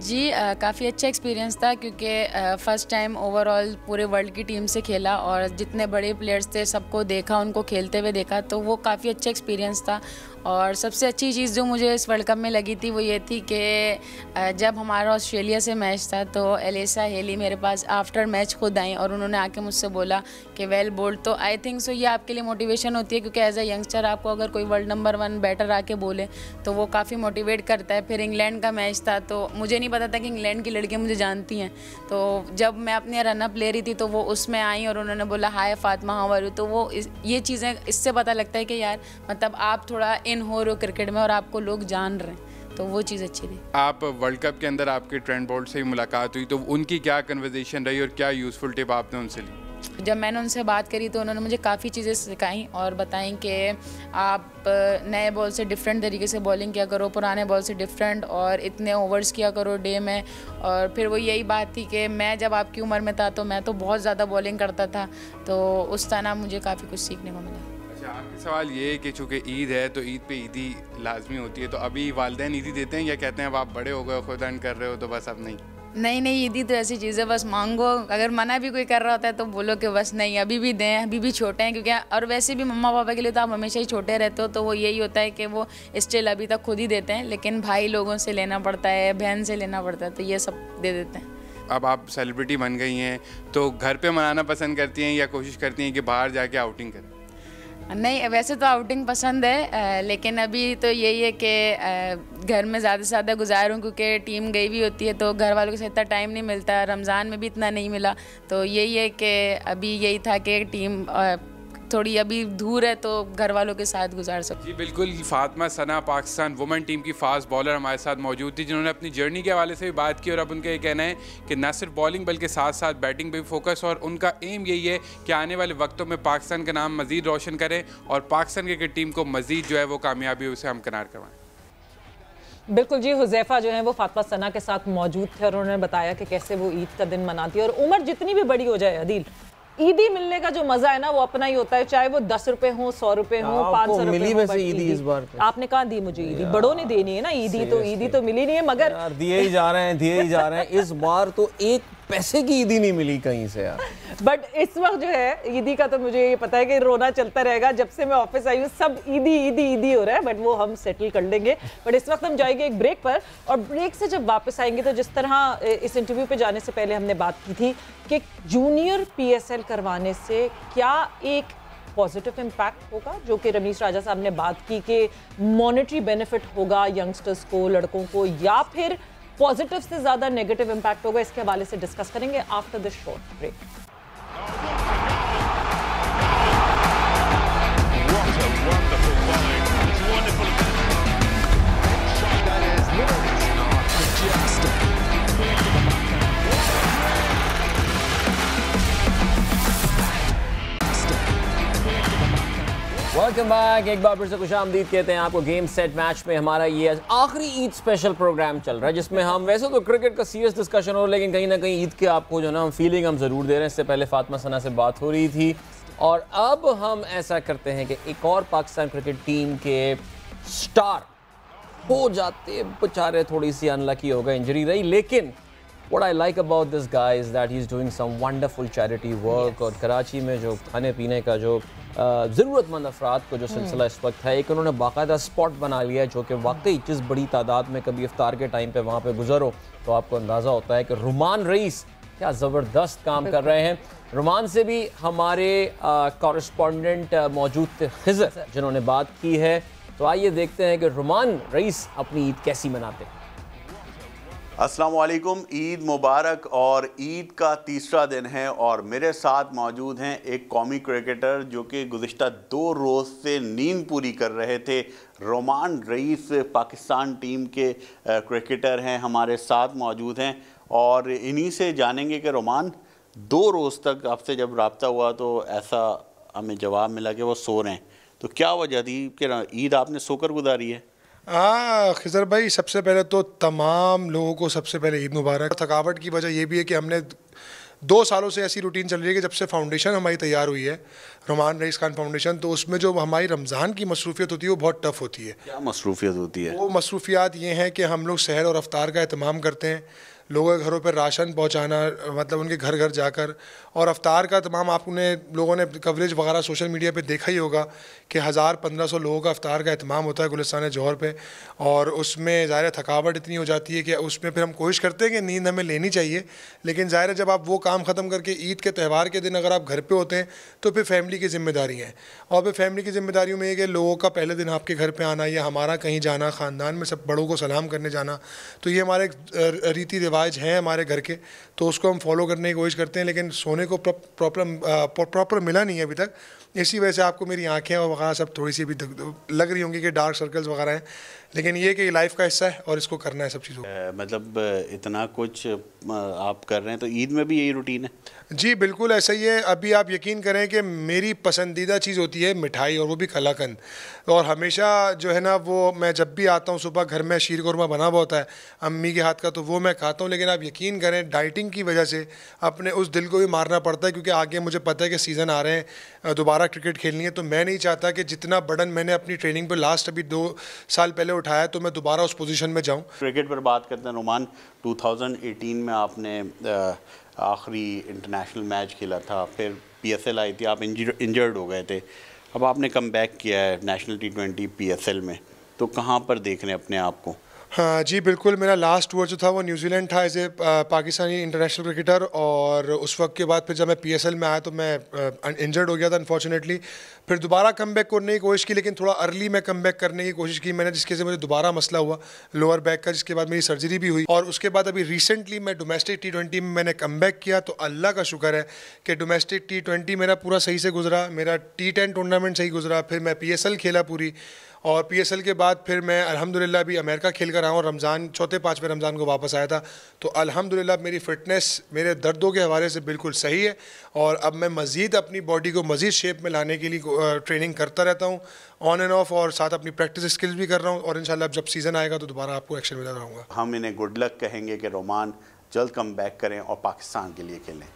जी काफ़ी अच्छा एक्सपीरियंस था, क्योंकि फ़र्स्ट टाइम ओवरऑल पूरे वर्ल्ड की टीम से खेला और जितने बड़े प्लेयर्स थे सबको देखा, उनको खेलते हुए देखा, तो वो काफ़ी अच्छा एक्सपीरियंस था। और सबसे अच्छी चीज़ जो मुझे इस वर्ल्ड कप में लगी थी वो ये थी कि जब हमारा ऑस्ट्रेलिया से मैच था तो एलिसा हेली मेरे पास आफ्टर मैच खुद आई और उन्होंने आके मुझसे बोला कि वेल बोल्ड। तो आई थिंक सो ये आपके लिए मोटिवेशन होती है, क्योंकि एज अ यंगस्टर आपको अगर कोई वर्ल्ड नंबर 1 बैटर आके बोले तो वो काफ़ी मोटिवेट करता है। फिर इंग्लैंड का मैच था, तो मुझे नहीं पता था कि इंग्लैंड की लड़कियाँ मुझे जानती हैं, तो जब मैं अपने रनअप ले रही थी तो वो उसमें आई और उन्होंने बोला हाय फातिमा हाउ आर यू। तो वो ये चीज़ें, इससे पता लगता है कि यार मतलब आप थोड़ा इन हो रहे हो क्रिकेट में और आपको लोग जान रहे हैं, तो वो चीज़ अच्छी थी। आप वर्ल्ड कप के अंदर आपके ट्रेंट बोल्ट से ही मुलाकात हुई, तो उनकी क्या कन्वर्सेशन रही और क्या यूज़फुल टिप आपने उनसे ली? जब मैंने उनसे बात करी तो उन्होंने मुझे काफ़ी चीज़ें सिखाई और बताई कि आप नए बॉल से डिफरेंट तरीके से बॉलिंग किया करो, पुराने बॉल से डिफरेंट, और इतने ओवर्स किया करो डे में। और फिर वो यही बात थी कि मैं जब आपकी उम्र में था तो मैं तो बहुत ज़्यादा बॉलिंग करता था, तो उस तरह मुझे काफ़ी कुछ सीखने को मिला। अच्छा, सवाल ये है कि चूँकि ईद है तो ईद पे ईदी लाजमी होती है, तो अभी वालिदैन ईदी देते हैं या कहते हैं अब आप बड़े हो गए खुद अर्न कर रहे हो तो बस अब नहीं? नहीं, ईदी तो ऐसी चीज़ है, बस मांगो। अगर मना भी कोई कर रहा होता है तो बोलो कि बस नहीं, अभी भी दें, अभी भी छोटे हैं। क्योंकि और वैसे भी मम्मा पापा के लिए तो आप हमेशा ही छोटे रहते हो, तो वो यही होता है कि वो स्टिल अभी तक खुद ही देते हैं, लेकिन भाई लोगों से लेना पड़ता है, बहन से लेना पड़ता है, तो ये सब दे देते हैं। अब आप सेलिब्रिटी बन गई हैं तो घर पे मनाना पसंद करती हैं या कोशिश करती हैं कि बाहर जाके आउटिंग करें? नहीं, वैसे तो आउटिंग पसंद है, लेकिन अभी तो यही है कि घर में ज़्यादा से ज़्यादा गुजारूँ, क्योंकि टीम गई भी होती है तो घर वालों के साथ इतना टाइम नहीं मिलता। रमज़ान में भी इतना नहीं मिला, तो यही है कि अभी यही था कि टीम थोड़ी अभी दूर है तो घर वालों के साथ गुजार सकूं। जी बिल्कुल, फातिमा सना पाकिस्तान वुमेन टीम की फास्ट बॉलर हमारे साथ मौजूद थी, जिन्होंने अपनी जर्नी के हवाले से भी बात की और अब उनका ये कहना है कि न सिर्फ बॉलिंग बल्कि साथ साथ बैटिंग पे भी फोकस, और उनका एम यही है कि आने वाले वक्तों में पाकिस्तान का नाम मज़ीद रोशन करें और पाकिस्तान क्रिकेट टीम को मज़ीद जो है वो कामयाबी उसे हमकिनार करवाएं। बिल्कुल जी, हुज़ैफा जो है वो फातिमा सना के साथ मौजूद थे और उन्होंने बताया कि कैसे वो ईद का दिन मनाती है। और उम्र जितनी भी बड़ी हो जाए अदील, ईदी मिलने का जो मजा है ना वो अपना ही होता है, चाहे वो 10 रुपए हो, 100 रुपए हो, 500 रुपए हो। वैसे ईदी इस बार आपने कहा दी मुझे ईदी, बड़ों ने देनी है ना ईदी तो मिली नहीं है, मगर यार दिए ही जा रहे हैं इस बार तो एक पैसे की ईदी नहीं मिली कहीं से यार। बट इस वक्त जो है ईदी का तो मुझे ये पता है कि रोना चलता रहेगा। जब से मैं ऑफिस आई हूँ सब ईदी हो रहा है, बट वो हम सेटल कर लेंगे। बट इस वक्त हम जाएंगे एक ब्रेक पर, और ब्रेक से जब वापस आएंगे तो जिस तरह इस इंटरव्यू पे जाने से पहले हमने बात की थी कि जूनियर PSL करवाने से क्या एक पॉजिटिव इम्पैक्ट होगा, जो कि रमीश राजा साहब ने बात की कि मॉनेटरी बेनिफिट होगा यंगस्टर्स को, लड़कों को, या फिर पॉजिटिव से ज्यादा नेगेटिव इम्पैक्ट होगा, इसके हवाले से डिस्कस करेंगे after this short break. Welcome back, एक बार फिर से खुशामदीद कहते हैं आपको। गेम सेट मैच में हमारा ये आखिरी ईद स्पेशल प्रोग्राम चल रहा है, जिसमें हम वैसे तो क्रिकेट का सीरियस डिस्कशन हो, लेकिन कहीं ना कहीं ईद के आपको जो ना हम फीलिंग हम ज़रूर दे रहे हैं। इससे पहले फातिमा सना से बात हो रही थी, और अब हम ऐसा करते हैं कि एक और पाकिस्तान क्रिकेट टीम के स्टार हो जाते बेचारे, थोड़ी सी अनलकी हो गए, इंजरी रही, लेकिन what I like about this guy is that he's doing some wonderful charity work। और कराची में जो खाने पीने का जो ज़रूरतमंद अफराद को जो सिलसिला इस वक्त है, एक उन्होंने बाकायदा स्पॉट बना लिया है, जो कि वाकई जिस बड़ी तादाद में कभी इफ्तार के टाइम पे वहाँ पे गुजरो तो आपको अंदाज़ा होता है कि रुमान रईस क्या ज़बरदस्त काम कर रहे हैं। रुमान से भी हमारे कॉरेस्पॉन्डेंट मौजूद थे खिज़र, जिन्होंने बात की है। तो आइए देखते हैं कि रुमान रईस अपनी ईद कैसी मनाते हैं। अस्सलाम वालेकुम, ईद मुबारक। और ईद का तीसरा दिन है और मेरे साथ मौजूद हैं एक कौमी क्रिकेटर जो कि गुज़िश्ता 2 रोज़ से नींद पूरी कर रहे थे। रुमान रईस पाकिस्तान टीम के क्रिकेटर हैं, हमारे साथ मौजूद हैं, और इन्हीं से जानेंगे कि रुमान 2 रोज़ तक आपसे जब रब्ता हुआ तो ऐसा हमें जवाब मिला कि वो सो रहे हैं, तो क्या वजह थी कि ईद आपने सोकर गुजारी है? खिज़र भाई, सबसे पहले तो तमाम लोगों को सबसे पहले ईद मुबारक। थकावट की वजह यह भी है कि हमने 2 सालों से ऐसी रूटीन चल रही है कि जब से फाउंडेशन हमारी तैयार हुई है, रुमान रईस खान फाउंडेशन, तो उसमें जो हमारी रमज़ान की मसरूफियत होती है वो बहुत टफ़ होती है। क्या मसरूफियत होती है? वो मसरूफियात ये हैं कि हम लोग सहर और अफ्तार का एहतमाम करते हैं, लोगों के घरों पर राशन पहुंचाना, मतलब उनके घर घर जाकर, और अफ्तार का तमाम आपने लोगों ने कवरेज वगैरह सोशल मीडिया पे देखा ही होगा कि 1000-1500 लोगों का अफ्तार का एहतमाम होता है गुलिस्तान जौहर पे, और उसमें ज़ाहिर थकावट इतनी हो जाती है कि उसमें फिर हम कोशिश करते हैं कि नींद हमें लेनी चाहिए, लेकिन ज़ाहिर है जब आप वो काम ख़त्म करके ईद के त्यौहार के दिन अगर आप घर पर होते हैं तो फिर फैमिली की ज़िम्मेदारी हैं, और फिर फैमिली की ज़िम्मेदारियों में ये कि लोगों का पहले दिन आपके घर पर आना या हमारा कहीं जाना, ख़ानदान में सब बड़ों को सलाम करने जाना, तो ये हमारे रीति रिवाज हैं हमारे घर के, तो उसको हम फॉलो करने की कोशिश करते हैं, लेकिन सोने को प्रॉपर मिला नहीं है अभी तक। इसी वजह से आपको मेरी आंखें और वगैरह सब थोड़ी सी भी लग रही होंगी कि डार्क सर्कल्स वगैरह हैं, लेकिन ये कि लाइफ का हिस्सा है और इसको करना है सब चीज़ों मतलब इतना कुछ आप कर रहे हैं, तो ईद में भी यही रूटीन है? जी बिल्कुल ऐसा ही है। अभी आप यकीन करें कि मेरी पसंदीदा चीज़ होती है मिठाई, और वो भी कलाकंद, और हमेशा जो है ना वो मैं जब भी आता हूँ सुबह घर में शीर खुरमा बना हुआ होता है अम्मी के हाथ का, तो वो मैं खाता हूँ। हूँ, लेकिन आप यकीन करें डाइटिंग की वजह से अपने उस दिल को भी मारना पड़ता है, क्योंकि आगे मुझे पता है कि सीज़न आ रहे हैं, दोबारा क्रिकेट खेलनी है। तो मैं नहीं चाहता कि जितना बर्डन मैंने अपनी ट्रेनिंग पर लास्ट अभी 2 साल पहले उठाया तो मैं दोबारा उस पोजीशन में जाऊं। क्रिकेट पर बात करते हैं रोमान, 2018 में आपने आखिरी इंटरनेशनल मैच खेला था, फिर PSL आई थी, आप इंजर्ड हो गए थे, अब आपने कम बैक किया है नेशनल T20 PSL में, तो कहाँ पर देख रहे हैं अपने आप को? हाँ जी बिल्कुल, मेरा लास्ट टूर जो था वो न्यूजीलैंड था as a Pakistani international cricketer, और उस वक्त के बाद फिर जब मैं PSL में आया तो मैं इंजर्ड हो गया था अनफॉर्चुनेटली। फिर दोबारा कम बैक करने की कोशिश की, लेकिन थोड़ा अर्ली मैं कम बैक करने की कोशिश की मैंने, जिसके से मुझे दोबारा मसला हुआ लोअर बैक का, जिसके बाद मेरी सर्जरी भी हुई। और उसके बाद अभी रिसेंटली मैं डोमेस्टिक T20 में मैंने कम बैक किया, तो अल्लाह का शुक्र है कि डोमेस्टिक T20 मेरा पूरा सही से गुजरा, मेरा T10 टूर्नामेंट सही गुजरा, फिर मैं PSL खेला पूरी, और PSL के बाद फिर मैं अल्हम्दुलिल्लाह अभी अमेरिका खेल कर आया हूँ, रमज़ान चौथे 5वें रमज़ान को वापस आया था। तो अल्हम्दुलिल्लाह मेरी फ़िटनेस मेरे दर्दों के हवाले से बिल्कुल सही है, और अब मैं मज़ीद अपनी बॉडी को मज़ीद शेप में लाने के लिए ट्रेनिंग करता रहता हूँ ऑन एंड ऑफ, और साथ अपनी प्रैक्टिस स्किल्स भी कर रहा हूँ, और इंशाल्लाह जब सीज़न आएगा तो दोबारा आपको एक्शन मिलता रहूँगा। हम इन्हें गुड लक कहेंगे कि रोमान जल्द कम बैक करें और पाकिस्तान के लिए खेलें।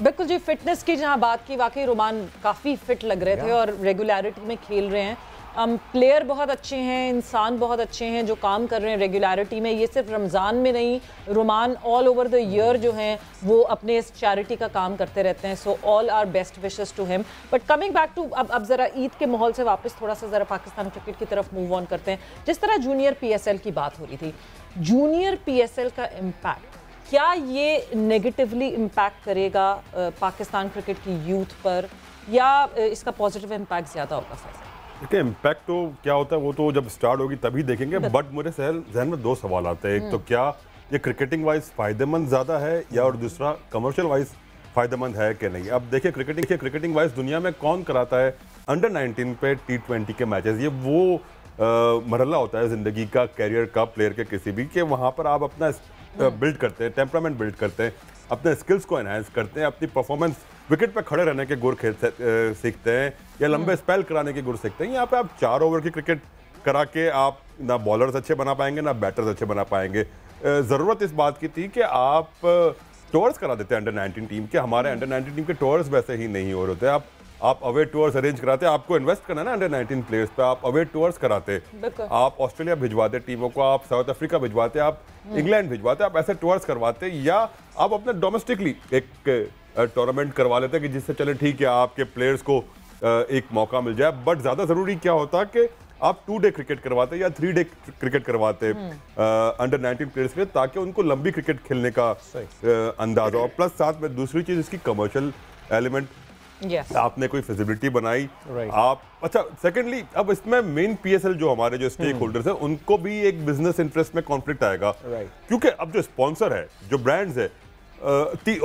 बिल्कुल जी, फिटनेस की जहाँ बात की, वाकई रोमान काफ़ी फिट लग रहे थे और रेगुलरिटी में खेल रहे हैं। प्लेयर बहुत अच्छे हैं, इंसान बहुत अच्छे हैं जो काम कर रहे हैं रेगुलरिटी में। ये सिर्फ रमज़ान में नहीं, रोमान ऑल ओवर द ईयर जो हैं वो अपने इस चैरिटी का काम करते रहते हैं। So all are best wishes to him. But coming back to, अब ज़रा ईद के माहौल से वापस थोड़ा सा ज़रा पाकिस्तान क्रिकेट की तरफ मूव ऑन करते हैं। जिस तरह जूनियर PSL की बात हो रही थी, जूनियर PSL का इम्पैक्ट, क्या ये नेगेटिवली इम्पैक्ट करेगा पाकिस्तान क्रिकेट की यूथ पर, या इसका पॉजिटिव इम्पैक्ट ज़्यादा होगा? फैसल, देखिए इम्पैक्ट तो क्या होता है वो तो जब स्टार्ट होगी तभी देखेंगे, बट मेरे जहन में 2 सवाल आते हैं। एक तो क्या ये क्रिकेटिंग वाइज फ़ायदेमंद ज़्यादा है, या और दूसरा कमर्शियल वाइज फ़ायदेमंद है कि नहीं। अब देखिए क्रिकेटिंग वाइज दुनिया में कौन कराता है अंडर 19 पे T20 के मैचेस? ये वो मरहला होता है ज़िंदगी का, कैरियर का, प्लेयर के किसी भी, कि वहाँ पर आप अपना बिल्ड करते हैं, टेम्परामेंट बिल्ड करते हैं, अपने स्किल्स को एनहांस करते हैं, अपनी परफॉर्मेंस विकेट पे खड़े रहने के गुर सीखते हैं, या लंबे स्पेल कराने के गुर सीखते हैं। यहाँ पे आप 4 ओवर की क्रिकेट करा के आप ना बॉलर्स अच्छे बना पाएंगे ना बैटर्स अच्छे बना पाएंगे। ज़रूरत इस बात की थी कि आप टूर्स करा देते हैं अंडर 19 टीम के। हमारे अंडर 19 टीम के टूर्स वैसे ही नहीं हो रहे थे। आप अवे टूर्स अरेंज कराते, आपको इन्वेस्ट करना ना अंडर 19 प्लेयर्स पे, आप अवे टूर्स कराते, आप ऑस्ट्रेलिया भिजवाते टीमों को, आप साउथ अफ्रीका भिजवाते, आप इंग्लैंड भिजवाते, आप ऐसे टूर्स करवाते, या आप अपने डोमेस्टिकली एक टूर्नामेंट करवा लेते कि जिससे चले ठीक है आपके प्लेयर्स को एक मौका मिल जाए। बट ज़्यादा ज़रूरी क्या होता कि आप 2 डे क्रिकेट करवाते या 3 डे क्रिकेट करवाते अंडर 19 प्लेयर्स के लिए, ताकि उनको लंबी क्रिकेट खेलने का अंदाजा हो। प्लस साथ में दूसरी चीज़ इसकी कमर्शियल एलिमेंट, आपने कोई फिजिबिलिटी बनाई, आप अच्छा। सेकेंडली अब इसमें मेन PSL जो हमारे जो स्टेक होल्डर्स हैं उनको भी एक बिजनेस इंटरेस्ट में कॉन्फ्लिक्ट आएगा, क्योंकि अब जो स्पॉन्सर है, जो ब्रांड्स है,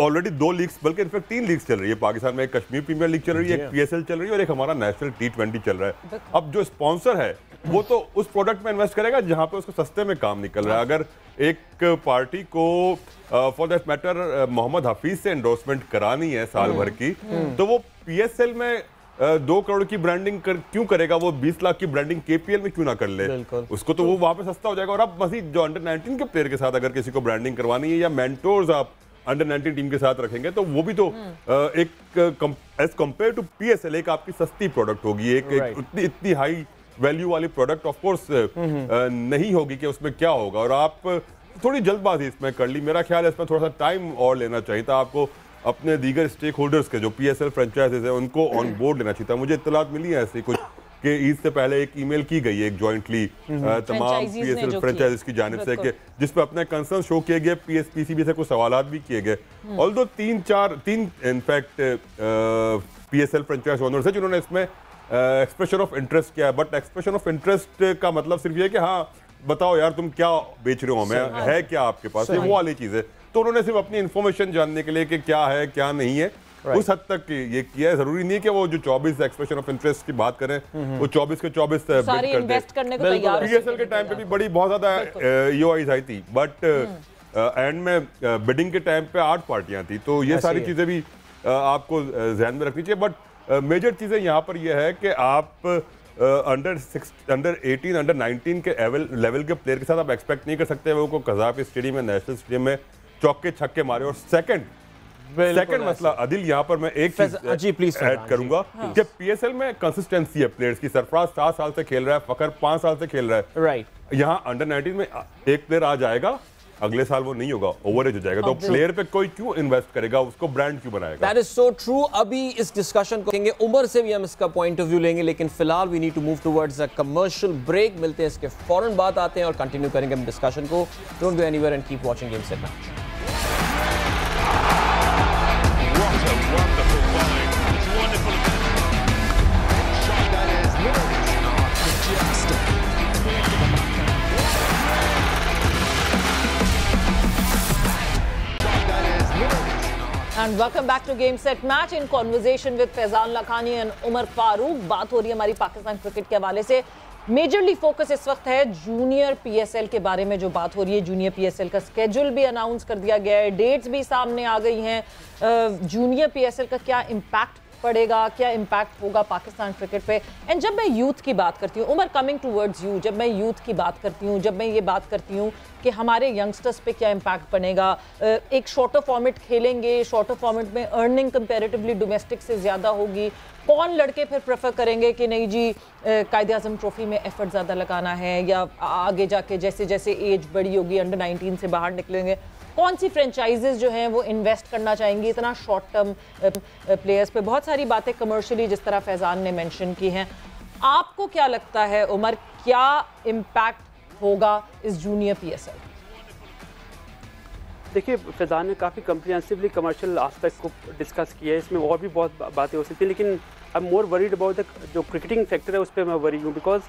ऑलरेडी 2 लीग्स बल्कि इनफैक्ट 3 लीग्स चल रही है पाकिस्तान में। एक कश्मीर प्रीमियर लीग चल रही है, एक PSL चल रही है, और एक हमारा नेशनल T20 चल रहा है। अब जो स्पॉन्सर है वो तो उस प्रोडक्ट में इन्वेस्ट करेगा जहां पे उसको सस्ते में काम निकल रहा है। अगर एक पार्टी को for that matter Mohammad Hafeez से एंडोर्समेंट करानी है साल भर की, तो वो PSL में 2 करोड़ की ब्रांडिंग क्यों करेगा? वो 20 लाख की ब्रांडिंग KPL में क्यों ना कर ले? उसको तो वो वहां पे सस्ता हो जाएगा। और अब मजीद जो अंडर 19 के प्लेयर के साथ अगर किसी को ब्रांडिंग करवानी है, या मेंटोर्स आप अंडर 19 टीम के साथ रखेंगे, तो वो भी तो एक एज कंपेयर टू PSL एक आपकी सस्ती प्रोडक्ट होगी, एक इतनी हाई वैल्यू वाली प्रोडक्ट ऑफ कोर्स नहीं होगी कि उसमें क्या होगा। और आप थोड़ी जल्दबाजी इसमें कर ली। मेरा ख्याल है इसमें थोड़ा सा टाइम और लेना चाहिए था आपको। अपने दीगर स्टेक होल्डर्स के जो PSL फ्रेंचाइजेज है उनको ऑन बोर्ड लेना चाहिए था। मुझे इतलात मिली है ऐसी कुछ कि ईद से पहले एक ईमेल की गई है एक जॉइंटली तमाम PSL फ्रेंचाइजीज की जानिब से, कि जिस पर अपने कंसर्न शो किए गए, PSPCB से कुछ सवालात भी किए गए। Although 3 in fact PSL franchise owners है जिन्होंने इसमें एक्सप्रेशन ऑफ इंटरेस्ट किया है। बट एक्सप्रेशन ऑफ इंटरेस्ट का मतलब सिर्फ ये कि हाँ बताओ यार तुम क्या बेच रहे हो हमें, है क्या आपके पास, वो वाली चीज़ है। तो उन्होंने सिर्फ अपनी इन्फॉर्मेशन जानने के लिए कि क्या है क्या नहीं है, उस हद तक ये किया है। जरूरी नहीं है कि वो जो 24 एक्सप्रेशन ऑफ इंटरेस्ट की बात करें वो 24 के 24 सारी इन्वेस्ट करने को तैयार। PSL के टाइम पे भी बड़ी बहुत ज्यादा EOIs आई थी, बट एंड में बिडिंग के टाइम पे 8 पार्टियां थी। तो ये सारी चीजें भी आपको ध्यान में रखनी चाहिए। बट मेजर चीजें यहाँ पर यह है कि आप अंडर 18, अंडर 19 के लेवल के प्लेयर के साथ आप एक्सपेक्ट नहीं कर सकते वो को कज़ाफ स्टेडियम में, नेशनल स्टेडियम में चौके छक्के मारे। और सेकंड मसला अदिल, यहाँ पर मैं एक चीज ऐड करूंगा कि पीएसएल में कंसिस्टेंसी है प्लेयर्स की। सरफराज 7 साल से खेल रहा है, फकर 5 साल से खेल रहा है, राइट। यहाँ अंडर 19 में एक प्लेयर आ जाएगा, अगले साल वो नहीं होगा, ओवरेज हो जाएगा, तो प्लेयर पे कोई क्यों इन्वेस्ट करेगा, उसको ब्रांड क्यों बनाएगा? That is so true. अभी इस डिस्कशन को करेंगे, उमर से भी हम इसका पॉइंट ऑफ व्यू लेंगे, लेकिन फिलहाल we need to move towards a commercial break. मिलते हैं इसके फौरन बाद आते हैं और कंटिन्यू करेंगे हम डिस्कशन को। Don't go anywhere and keep watching game set match. And welcome back to Game Set Match in conversation with Faizan Lakhani and Umar Farooq. बात हो रही है हमारी पाकिस्तान क्रिकेट के हवाले से। मेजरली फोकस इस वक्त है जूनियर पीएसएल के बारे में जो बात हो रही है। जूनियर पीएसएल का स्केड्यूल भी अनाउंस कर दिया गया है, डेट्स भी सामने आ गई हैं। जूनियर पीएसएल का क्या इम्पैक्ट पड़ेगा, क्या इम्पैक्ट होगा पाकिस्तान क्रिकेट पे। एंड जब मैं यूथ की बात करती हूँ, उमर कमिंग टूवर्ड्स यू, जब मैं यूथ की बात करती हूँ, जब मैं ये बात करती हूँ कि हमारे यंगस्टर्स पे क्या इम्पैक्ट बनेगा, एक शॉर्टर फॉर्मेट खेलेंगे, शॉर्टर फॉर्मेट में अर्निंग कंपैरेटिवली डोमेस्टिक से ज़्यादा होगी, कौन लड़के फिर प्रेफर करेंगे कि नहीं जी कायदे आज़म ट्रॉफी में एफर्ट ज़्यादा लगाना है, या आगे जाके जैसे जैसे एज बड़ी होगी अंडर 19 से बाहर निकलेंगे, कौन सी फ्रेंचाइजेज जो हैं वो इन्वेस्ट करना चाहेंगी इतना शॉर्ट टर्म प्लेयर्स पे। बहुत सारी बातें कमर्शियली जिस तरह फैजान ने मेंशन की हैं। आपको क्या लगता है उमर, क्या इम्पैक्ट होगा इस जूनियर पीएसएल? देखिए, फैजान ने काफ़ी कम्प्रिहेंसिवली कमर्शियल एस्पेक्ट को डिस्कस किया है, इसमें और भी बहुत बातें हो सकती हैं, लेकिन I am more worried about the जो क्रिकेटिंग फैक्टर है उस पर मैं वरी हूँ। बिकॉज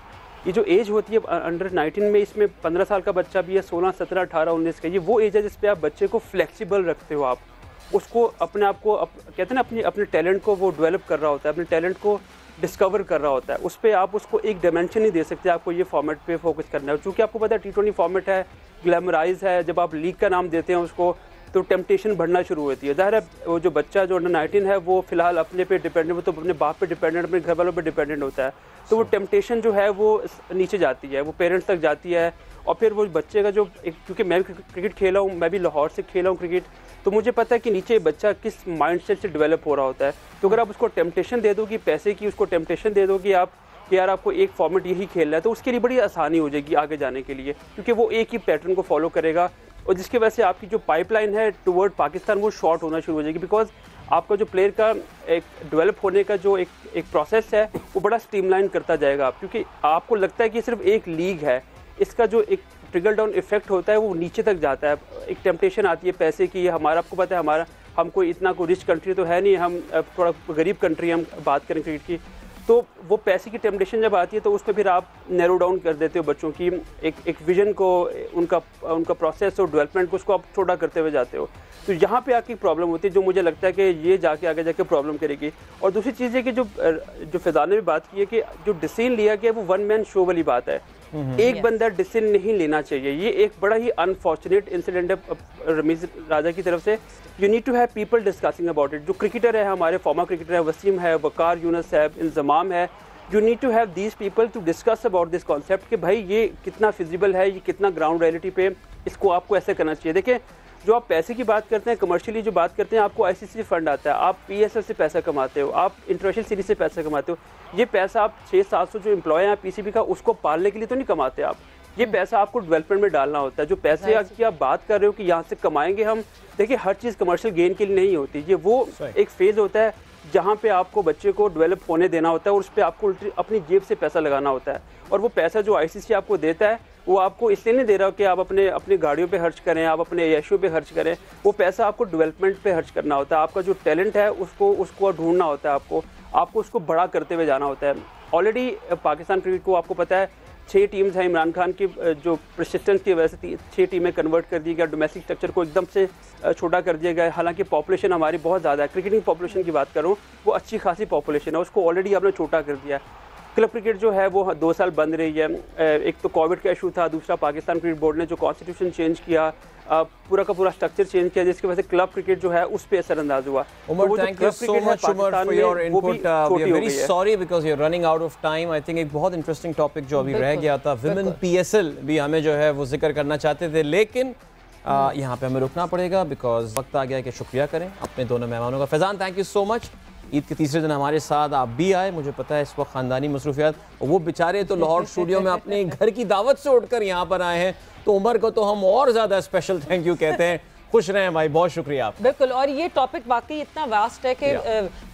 ये जो एज होती है अंडर 19 में, इसमें 15 साल का बच्चा भी है, 16, 17, 18, 19 का, ये वो एज है जिस पे आप बच्चे को फ्लेक्सिबल रखते हो, आप उसको अपने आप को कहते हैं ना अपने टैलेंट को वो डेवलप कर रहा होता है, अपने टैलेंट को डिस्कवर कर रहा होता है। उस पर आप उसको एक डायमेंशन नहीं दे सकते, आपको ये फॉर्मेट पे फोकस करना है। चूँकि आपको पता है T20 फॉर्मेट है, ग्लैमराइज है, जब आप लीग का नाम देते हैं उसको तो टेम्पटेशन बढ़ना शुरू होती है। ज़ाहिर है वो जो बच्चा जो अंडर 19 है वो फिलहाल अपने पे डिपेंडेंट, वो तो अपने बाप पे डिपेंडेंट, अपने घर वालों पे डिपेंडेंट होता है, तो वो टेम्पटेशन जो है वो नीचे जाती है, वो पेरेंट्स तक जाती है। और फिर वो बच्चे का जो क्योंकि मैं भी क्रिकेट खेला हूँ, मैं भी लाहौर से खेला हूँ क्रिकेट, तो मुझे पता है कि नीचे बच्चा किस माइंडसेट से डेवलप हो रहा होता है। तो अगर आप उसको टेम्पटेशन दे दो कि पैसे की, उसको टेम्पटेशन दे दो कि आप कि यार आपको एक फॉर्मेट यही खेलना है, तो उसके लिए बड़ी आसानी हो जाएगी आगे जाने के लिए, क्योंकि वो एक ही पैटर्न को फॉलो करेगा, और जिसकी वजह से आपकी जो पाइपलाइन है टुवर्ड पाकिस्तान वो शॉर्ट होना शुरू हो जाएगी। बिकॉज आपका जो प्लेयर का एक डेवलप होने का जो एक प्रोसेस है वो बड़ा स्ट्रीमलाइन करता जाएगा आप, क्योंकि आपको लगता है कि सिर्फ एक लीग है, इसका जो एक ट्रिकल डाउन इफेक्ट होता है वो नीचे तक जाता है। एक टेम्पटेशन आती है पैसे की, हमारा आपको पता है हमारा हम कोई इतना कोई रिच कंट्री तो है नहीं, हम थोड़ा गरीब कंट्री हम बात करें क्रिकेट की, तो वो पैसे की टेम्पटेशन जब आती है तो उस पर फिर आप नैरो डाउन कर देते हो बच्चों की एक विजन को, उनका प्रोसेस और डेवलपमेंट को, उसको आप छोटा करते हुए जाते हो। तो यहाँ पे आपकी प्रॉब्लम होती है, जो मुझे लगता है कि ये जाके आगे जाके प्रॉब्लम करेगी। और दूसरी चीज़ है कि जो फैजान ने भी बात की है कि जो डिसीजन लिया गया वो वन मैन शो वाली बात है, एक बंदा डिसीजन नहीं लेना चाहिए। ये एक बड़ा ही अनफॉर्चुनेट इंसिडेंट है रमीज राजा की तरफ से। You need to have people discussing about it. जो क्रिकेटर है हमारे फॉर्मर क्रिकेटर है, वसीम है, वकार यूनुस है, इंजमाम है, you need to have these people to discuss about this concept कि भाई ये कितना फिजिबल है, ये कितना ग्राउंड रियलिटी पे इसको आपको ऐसे करना चाहिए। देखिए, जो आप पैसे की बात करते हैं, कमर्शियली जो बात करते हैं, आपको आईसीसी फंड आता है, आप पीएसएल से पैसा कमाते हो, आप इंटरनेशनल सीरीज से पैसा कमाते हो। ये पैसा आप 600-700 जो एम्प्लॉय हैं पीसीबी का, उसको पालने के लिए तो नहीं कमाते आप, ये पैसा आपको डेवलपमेंट में डालना होता है। जो पैसे की आप बात कर रहे हो कि यहाँ से कमाएंगे हम, देखिए हर चीज़ कमर्शियल गेन के लिए नहीं होती, ये वो एक फेज़ होता है जहाँ पे आपको बच्चे को डेवलप होने देना होता है और उस पर आपको अपनी जेब से पैसा लगाना होता है। और वो पैसा जो आईसीसी आपको देता है वो आपको इसलिए नहीं दे रहा कि आप अपनी गाड़ियों पे खर्च करें, आप अपने यशों पे खर्च करें, वो पैसा आपको डेवलपमेंट पे खर्च करना होता है। आपका जो टैलेंट है उसको ढूंढना होता है, आपको उसको बड़ा करते हुए जाना होता है। ऑलरेडी पाकिस्तान क्रिकेट को आपको पता है 6 टीम्स हैं, इमरान खान की जो प्रसिस्टेंस की वजह से 6 टीमें कन्वर्ट कर दी गया, डोमेस्टिक स्ट्रक्चर को एकदम से छोटा कर दिया गया। हालांकि पॉपुलेशन हमारी बहुत ज़्यादा है, क्रिकेटिंग पॉपुलेशन की बात करूँ वो अच्छी खासी पॉपुलेशन है, उसको ऑलरेडी आपने छोटा कर दिया है। क्लब क्रिकेट जो है वो 2 साल बंद रही है। एक तो कोविड का इशू था, दूसरा पाकिस्तान क्रिकेट बोर्ड ने जो कॉन्स्टिट्यूशन चेंज किया, पूरा का पूरा स्ट्रक्चर चेंज किया, जिसकी वजह से क्लब क्रिकेट जो है उस पे असरअंदाज हुआ। Umar, thank you so much Umar for your input. We are very sorry because you are running out of time. I think एक बहुत इंटरेस्टिंग टॉपिक जो अभी रह गया था, विमेन PSL भी हमें जो है वो जिक्र करना चाहते थे, लेकिन यहाँ पे हमें रुकना पड़ेगा बिकॉज वक्त आ गया कि शुक्रिया करें अपने दोनों मेहमानों का। Faizan, thank you so much. Eid के तीसरे दिन हमारे साथ आप भी आए, मुझे पता है इस वक्त ख़ानदानी मसरूफियात, और वो बेचारे तो लाहौर स्टूडियो में अपने घर की दावत से उठकर यहाँ पर आए हैं, तो उमर को तो हम और ज़्यादा स्पेशल थैंक यू कहते हैं। खुश रहें भाई, बहुत शुक्रिया आप। बिल्कुल, और ये टॉपिक वाकई इतना वास्ट है कि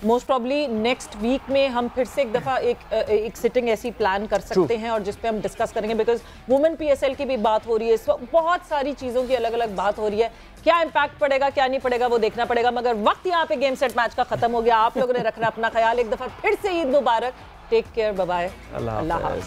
मोस्ट प्रॉब्ली नेक्स्ट वीक में हम फिर से एक दफ़ा एक सिटिंग ऐसी प्लान कर सकते हैं और जिस पे हम डिस्कस करेंगे, बिकॉज वुमेन PSL की भी बात हो रही है इस वक्त, बहुत सारी चीज़ों की अलग अलग बात हो रही है। क्या इम्पैक्ट पड़ेगा क्या नहीं पड़ेगा वो देखना पड़ेगा, मगर वक्त यहाँ पे गेम सेट मैच का खत्म हो गया। आप लोगों ने रखना अपना ख्याल। एक दफ़ा फिर से ईद मुबारक। टेक केयर, बाय बाय, अल्लाह हाफ़िज़।